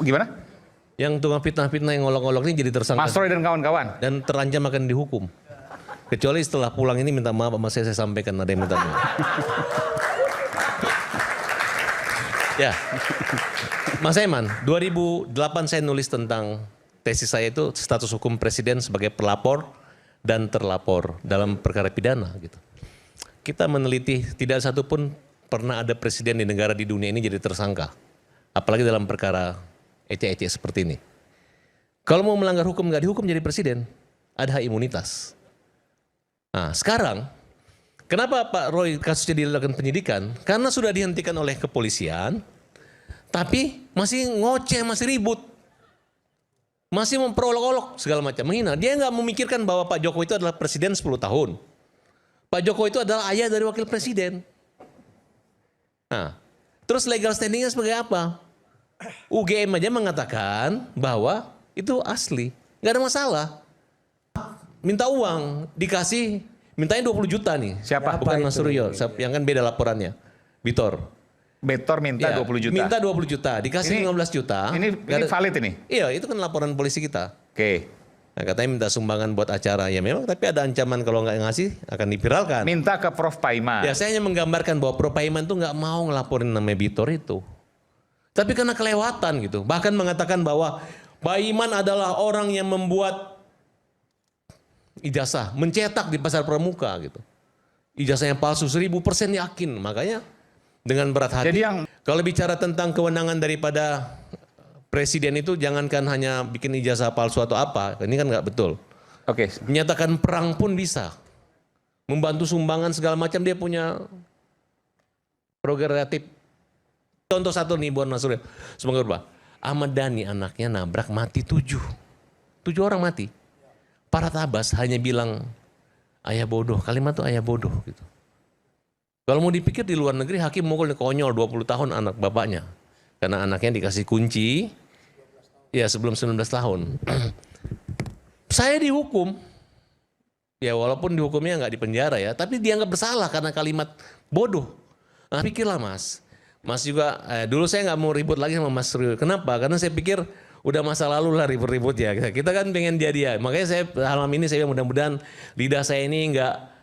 Gimana? Yang tukang fitnah-fitnah yang ngolok-ngolok ini jadi tersangka. Mas Roy dan kawan-kawan. Dan terancam akan dihukum. Kecuali setelah pulang ini minta maaf sama saya sampaikan ada yang minta maaf. Ya, Mas Eman, 2008 saya nulis tentang tesis saya itu status hukum presiden sebagai pelapor dan terlapor dalam perkara pidana gitu. Kita meneliti tidak satu pun pernah ada presiden di negara di dunia ini jadi tersangka. Apalagi dalam perkara ecek-ecek seperti ini. Kalau mau melanggar hukum nggak dihukum jadi presiden, ada hak imunitas. Nah sekarang, kenapa Pak Roy kasusnya dilakukan penyidikan? Karena sudah dihentikan oleh kepolisian, tapi masih ngoceh, masih ribut. Masih memperolok-olok segala macam, menghina. Dia nggak memikirkan bahwa Pak Jokowi itu adalah presiden 10 tahun. Pak Jokowi itu adalah ayah dari wakil presiden. Nah, terus legal standingnya sebagai apa? UGM aja mengatakan bahwa itu asli, nggak ada masalah. Minta uang, dikasih, mintanya 20 juta nih. Siapa? Bukan Mas Suryo, yang kan beda laporannya. Bitor. Betor minta Ya, 20 juta. Minta 20 juta, dikasih 15 juta. Ini valid ini? Iya, itu kan laporan polisi kita. Oke. Nah, katanya minta sumbangan buat acara. Ya memang, tapi ada ancaman kalau nggak ngasih akan dipiralkan. Minta ke Prof. Paiman. Ya, saya hanya menggambarkan bahwa Prof. Paiman tuh nggak mau ngelaporin namanya Bitor itu. Tapi karena kelewatan gitu. Bahkan mengatakan bahwa Paiman adalah orang yang membuat ijazah, mencetak di pasar pramuka gitu. Ijazahnya palsu, 1000% yakin. Makanya dengan berat hati. Jadi yang kalau bicara tentang kewenangan daripada presiden itu jangankan hanya bikin ijazah palsu atau apa. Ini kan nggak betul. Oke. Menyatakan perang pun bisa. Membantu sumbangan segala macam dia punya prerogatif. Contoh satu nih buat Mas Suryo. Semoga berubah. Ahmad Dhani anaknya nabrak mati 7 orang mati. Para tabas hanya bilang ayah bodoh. Kalimat tuh ayah bodoh gitu. Kalau mau dipikir di luar negeri hakim mukul konyol 20 tahun anak bapaknya. Karena anaknya dikasih kunci ya sebelum 19 tahun. Saya dihukum. Ya walaupun dihukumnya nggak di penjara ya, tapi dianggap bersalah karena kalimat bodoh. Nah pikirlah Mas. Mas juga, dulu saya nggak mau ribut lagi sama Mas Suryo. Kenapa? Karena saya pikir udah masa lalu lah ribut-ribut ya. Kita kan pengen jadi ya. Makanya saya malam ini saya mudah-mudahan lidah saya ini nggak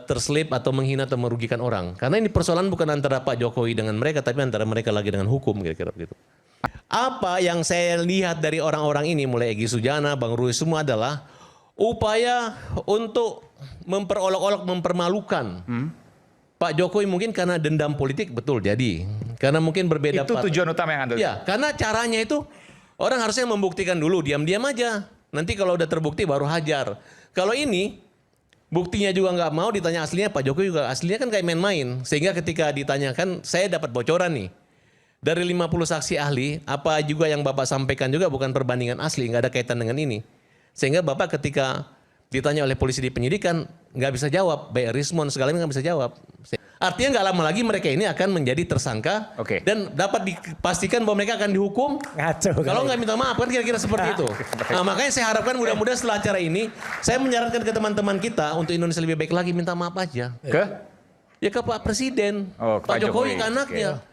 terselip atau menghina atau merugikan orang. Karena ini persoalan bukan antara Pak Jokowi dengan mereka, tapi antara mereka lagi dengan hukum kira-kira begitu. Apa yang saya lihat dari orang-orang ini, mulai Egy Sujana, Bang Ruy semua adalah upaya untuk memperolok-olok, mempermalukan. Pak Jokowi mungkin karena dendam politik, betul jadi. Karena mungkin berbeda. Itu tujuan utama yang Anda. Ya, karena caranya itu orang harusnya membuktikan dulu, diam-diam aja. Nanti kalau udah terbukti baru hajar. Kalau ini buktinya juga nggak mau ditanya aslinya, Pak Jokowi juga aslinya kan kayak main-main. Sehingga ketika ditanyakan, saya dapat bocoran nih. Dari 50 saksi ahli, apa juga yang Bapak sampaikan juga bukan perbandingan asli, nggak ada kaitan dengan ini. Sehingga Bapak ketika ditanya oleh polisi di penyidikan, nggak bisa jawab. Baik Rismon segala nggak bisa jawab. Artinya nggak lama lagi mereka ini akan menjadi tersangka. Dan dapat dipastikan bahwa mereka akan dihukum. Kalau nggak minta maaf kan kira-kira seperti itu. Nah makanya saya harapkan mudah-mudahan setelah acara ini, saya menyarankan ke teman-teman kita untuk Indonesia lebih baik lagi minta maaf aja. Ke? Ya ke Pak Presiden, Oh, Pak Jokowi ke anaknya.